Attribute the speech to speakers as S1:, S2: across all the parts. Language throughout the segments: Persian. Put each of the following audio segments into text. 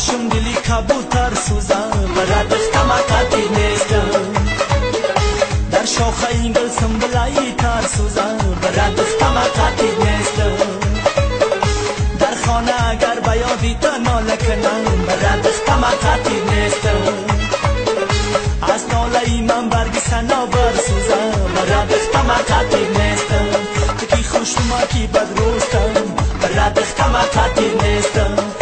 S1: شم دلی کبوتر سوزم برات خماقاتی نیستم در شاخه این گل سنبلایی تر سوزم برات خماقاتی نیستم در خانه اگر بیادی تنها لکنم برات خماقاتی نیستم از ناله من برگ سنابر سوزم برات خماقاتی نیستم تو کی خوش ما کی بدروستم برات خماقاتی نیستم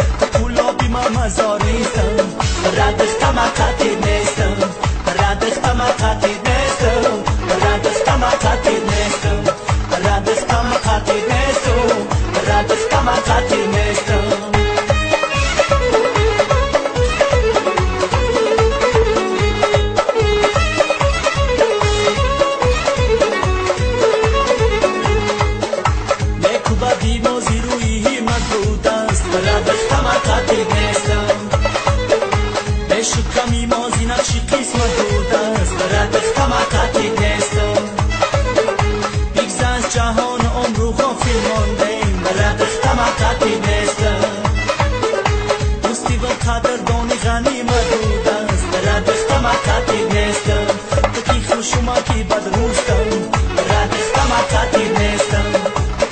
S1: مزاریستم برات خماقاتی نیستم برات خماقاتی نیستم برات خماقاتی نیستم برات خماقاتی نیستم برات خماقاتی نیستم نیکو بدی موزی روی مدبود است برات خماقاتی نیستم شکمی مازی نقشی قسمت بود است برات خماقاتی نیستم بگذشت جهان عمر و غافل ماندیم برات خماقاتی نیستم دوستی و قدردانی غنیمت بود است برات خماقاتی نیستم تو کی خوش و ما کی بدروستم برات خماقاتی نیستم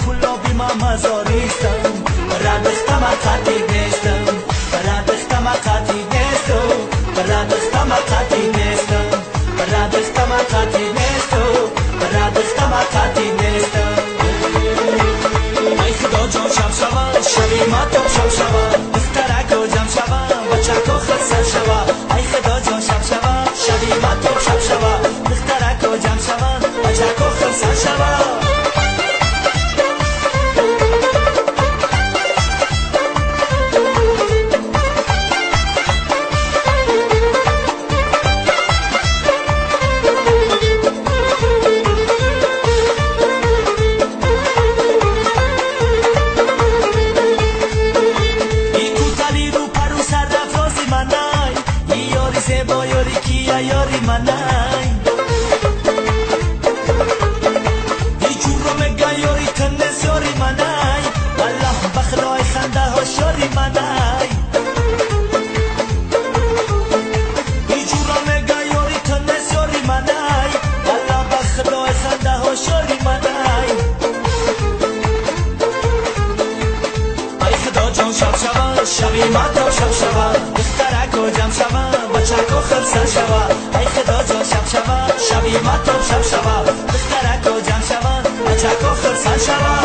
S1: کلابی ما مزاریستم برات خماقاتی نیستم برات خماقاتی نیستم برات خماقاتی نیستم برات خماقاتی نیستم برات خماقاتی نیستم ای خدا جان شب شود شبی ما تو شب شود دخترک و جمع شود بچک و خسر شود ای خدا جان شب شود شبی ما تو شب شود دخترک و جمع شود بچک و خسر شود با یاری کیا یاری منای دیجور رو مگه یاری تنس یاری منای الله بخدای خنده ها شاری منای دیجور رو مگه یاری تنس یاری منای الله بخدای خنده ها شاری منای ای خدا جان شب شود شبی ما تو شب شود دخترک و جمع شود بچک و خرسر شود ای خدا جان شب شود شبی ما تو شب شود دخترک و جمع شود بچک و خرسر شود